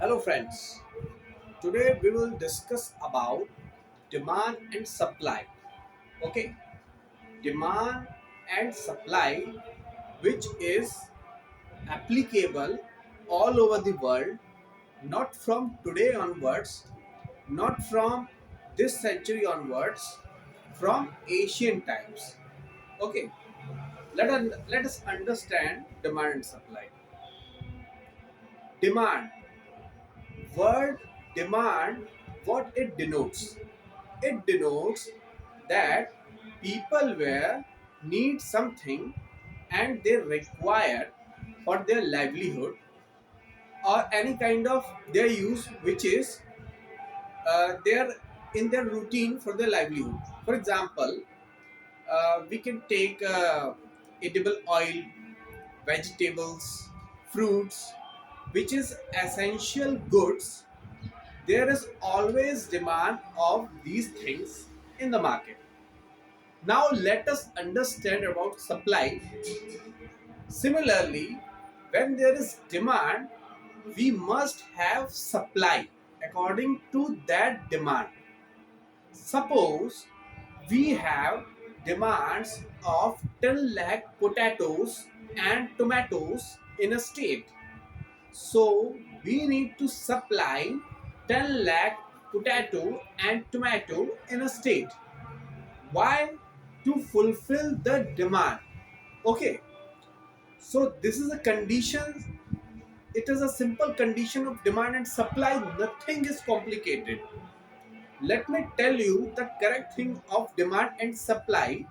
Hello friends, today we will discuss about demand and supply. Okay, demand and supply which is applicable all over the world, not from today onwards, not from this century onwards, from ancient times. Okay, let us understand demand and supply. Demand, word demand, what it denotes? It denotes that people were need something and they require for their livelihood or any kind of their use which is their in their routine for their livelihood. For example, we can take edible oil, vegetables, fruits, which is essential goods. There is always demand of these things in the market. Now let us understand about supply. Similarly, when there is demand, we must have supply according to that demand. Suppose we have demands of 10 lakh potatoes and tomatoes in a state. So we need to supply 10 lakh potato and tomato in a state. Why? To fulfill the demand. Okay, so this is a condition, it is a simple condition of demand and supply, nothing is complicated. Let me tell you the correct thing of demand and supply,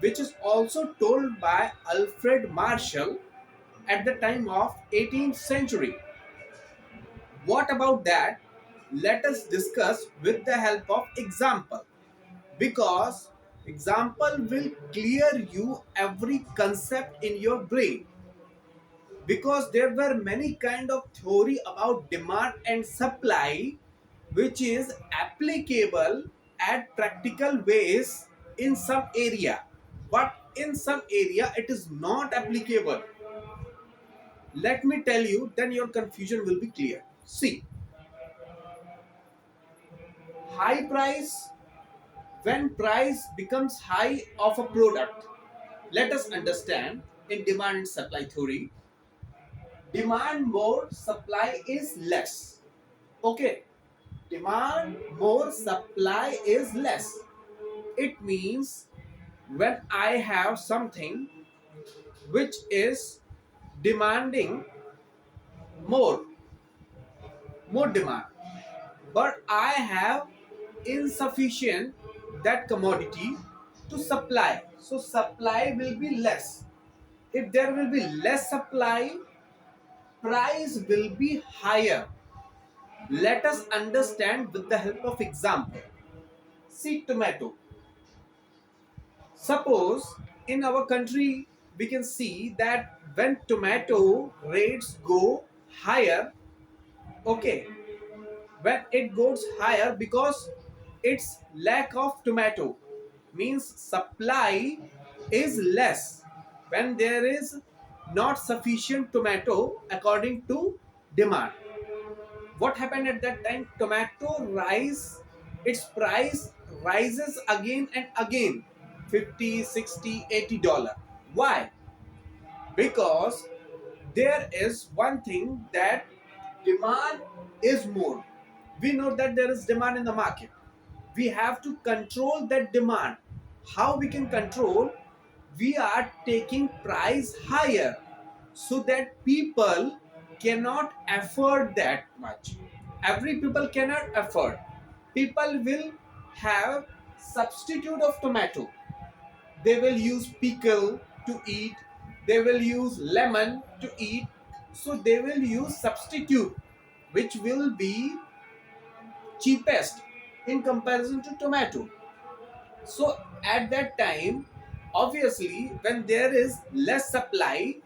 which is also told by Alfred Marshall at the time of 18th century. What about that? Let us discuss with the help of example, because example will clear you every concept in your brain, because there were many kind of theory about demand and supply which is applicable at practical ways in some area, but in some area it is not applicable. Let me tell you, then your confusion will be clear. See, high price, when price becomes high of a product, let us understand in demand and supply theory, demand more, supply is less. Okay, demand more, supply is less. It means when I have something which is demanding more, more demand, but I have insufficient that commodity to supply, so supply will be less. If there will be less supply, price will be higher. Let us understand with the help of example. See, tomato. Suppose in our country we can see that when tomato rates go higher, okay, when it goes higher because its lack of tomato, means supply is less when there is not sufficient tomato according to demand. What happened at that time? Tomato rise, its price rises again and again, 50, 60, $80. Why? Because there is one thing that demand is more. We know that there is demand in the market. We have to control that demand. How we can control? We are taking price higher so that people cannot afford that much. Every people cannot afford. People will have substitute of tomato. They will use pickle to eat, they will use lemon to eat, so they will use substitute which will be cheapest in comparison to tomato. So at that time, obviously when there is less supply,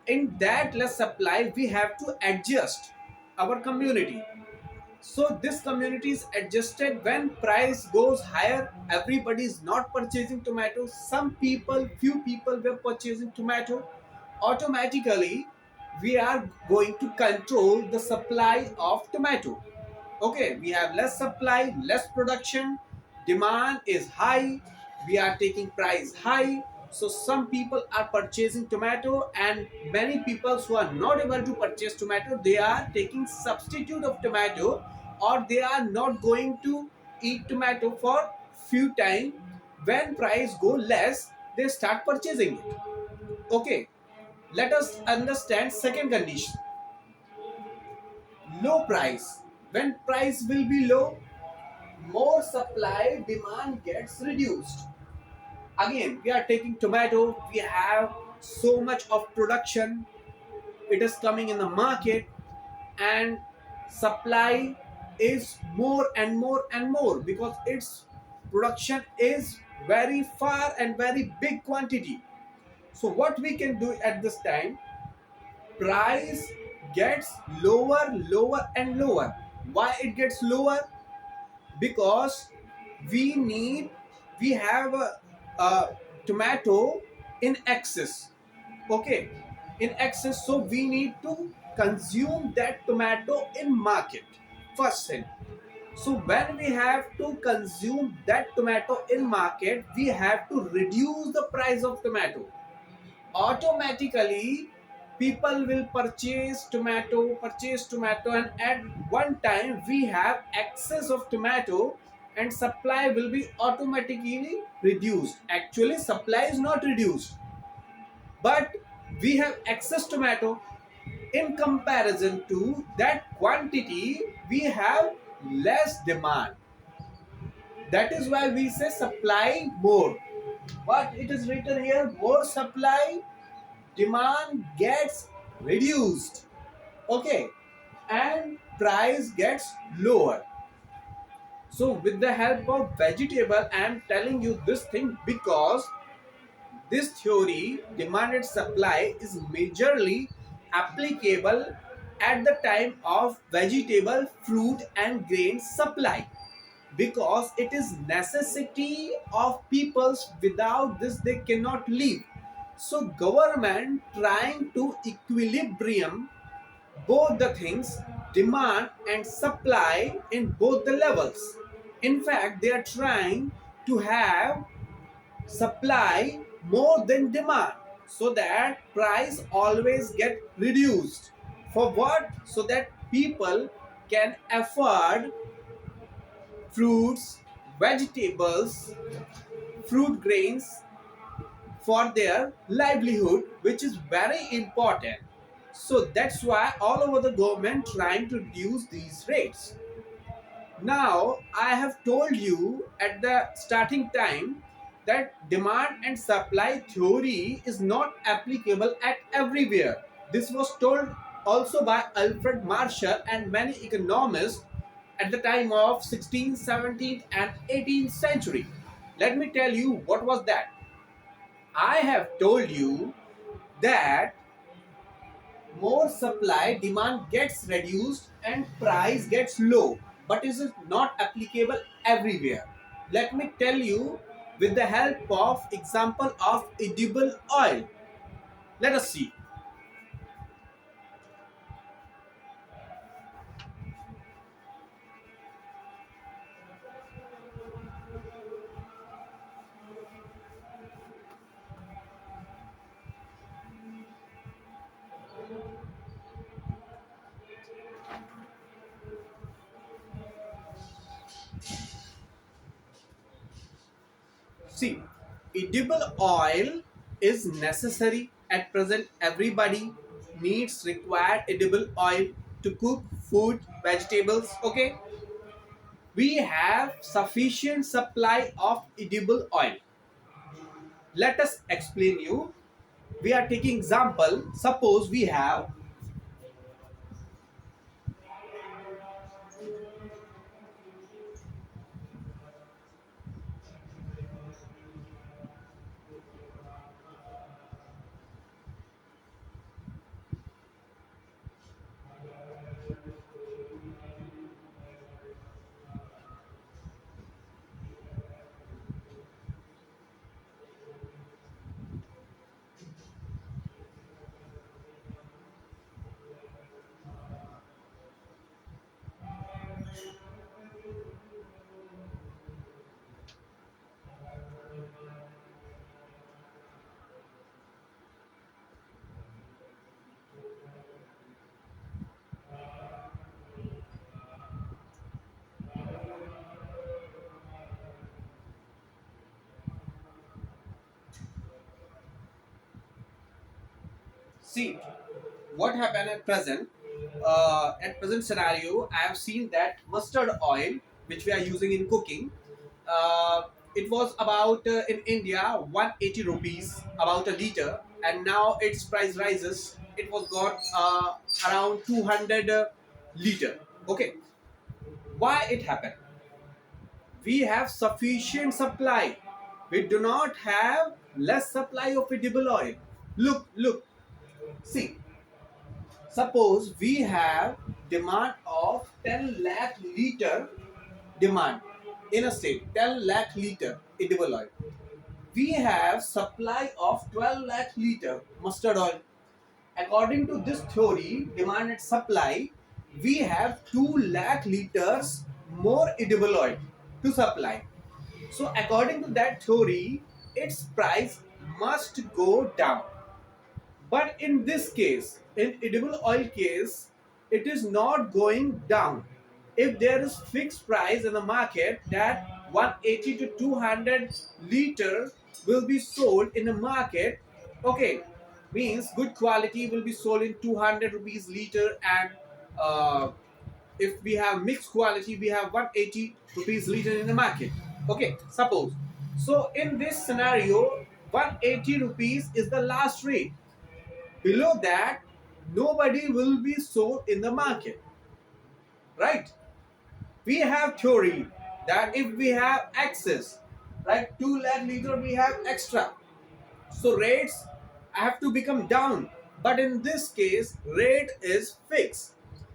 in that less supply we have to adjust our community. So this community is adjusted when price goes higher. Everybody is not purchasing tomatoes. Some people, few people were purchasing tomato. Automatically, we are going to control the supply of tomato. Okay, we have less supply, less production, demand is high, we are taking price high. So some people are purchasing tomato, and many people who are not able to purchase tomato, they are taking substitute of tomato, or they are not going to eat tomato for few time. When price go less, they start purchasing it. Okay, let us understand second condition, low price. When price will be low, more supply, demand gets reduced. Again, we are taking tomato, we have so much of production, it is coming in the market, and supply is more and more and more because its production is very far and very big quantity. So what we can do at this time, price gets lower, lower and lower. Why it gets lower? Because we need, we have a tomato in excess. Okay, in excess, so we need to consume that tomato in market. First thing, so when we have to consume that tomato in market, we have to reduce the price of tomato. Automatically people will purchase tomato, and at one time we have excess of tomato, and supply will be automatically reduced. Actually supply is not reduced, but we have excess tomato. In comparison to that quantity, we have less demand. That is why we say supply more, but it is written here more supply, demand gets reduced. Okay, and price gets lower. So with the help of vegetable, I am telling you this thing because this theory, demand and supply, is majorly applicable at the time of vegetable, fruit and grain supply, because it is necessity of peoples. Without this they cannot live. So government trying to equilibrium both the things, demand and supply, in both the levels. In fact, they are trying to have supply more than demand, so that price always get reduced. For what? So that people can afford fruits, vegetables, fruit grains for their livelihood, which is very important. So that's why all over the government trying to reduce these rates. Now I have told you at the starting time that demand and supply theory is not applicable at everywhere. This was told also by Alfred Marshall and many economists at the time of 16th, 17th and 18th century. Let me tell you what was that. I have told you that more supply, demand gets reduced and price gets low, but is it not applicable everywhere? Let me tell you with the help of example of edible oil. Let us see. See, edible oil is necessary at present. Everybody needs required edible oil to cook food, vegetables. Okay, we have sufficient supply of edible oil. Let us explain you. We are taking example. Suppose we have, See what happened at present scenario. I have seen that mustard oil which we are using in cooking, uh, it was about in India 180 rupees about a liter, and now its price rises. It was got around 200 liter. Okay, why it happened? We have sufficient supply. We do not have less supply of edible oil. Look, see. Suppose we have demand of 10 lakh liter demand in a state, 10 lakh liter edible oil. We have supply of 12 lakh liter mustard oil. According to this theory, demand and supply, we have 2 lakh liters more edible oil to supply. So according to that theory, its price must go down. But in this case, in edible oil case, it is not going down. If there is fixed price in the market that 180 to 200 liter will be sold in the market, okay, means good quality will be sold in 200 rupees liter, and uh, if we have mixed quality, we have 180 rupees liter in the market. Okay, suppose. So in this scenario, 180 rupees is the last rate. Below that, nobody will be sold in the market, right? We have theory that if we have excess, right, 2 lakh liter we have extra, so rates have to become down. But in this case, rate is fixed.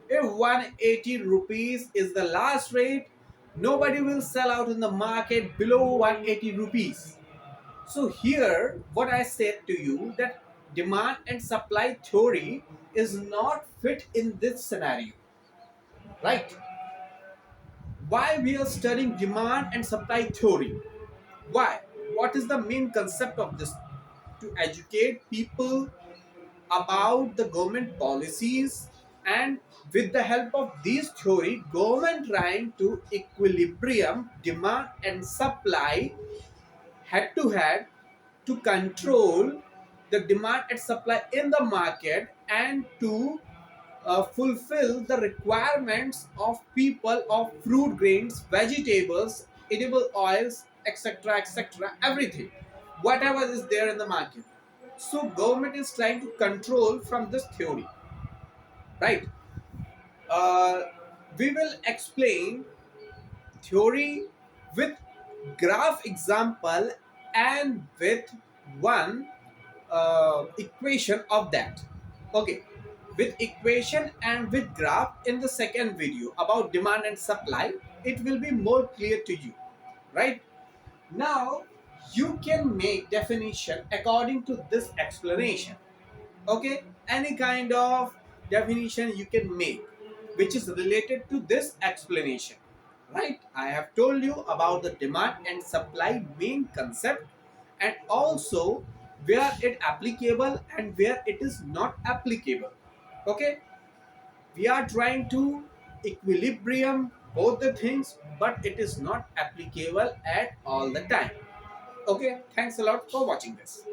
If 180 rupees is the last rate, nobody will sell out in the market below 180 rupees. So here, what I said to you, that demand and supply theory is not fit in this scenario, right? Why we are studying demand and supply theory? Why? What is the main concept of this? To educate people about the government policies, and with the help of this theory, government trying to equilibrium demand and supply head to head to control the demand and supply in the market, and to fulfill the requirements of people of fruit grains, vegetables, edible oils, etc., etc., everything, whatever is there in the market. So government is trying to control from this theory, right? uh, we will explain theory with graph example, and with one equation of that. Okay, with equation and with graph in the second video about demand and supply, it will be more clear to you, right? Now you can make definition according to this explanation. Okay, any kind of definition you can make which is related to this explanation, right? I have told you about the demand and supply main concept, and also where it applicable and where it is not applicable. Okay, we are trying to equilibrium both the things, but it is not applicable at all the time. Okay, thanks a lot for watching this.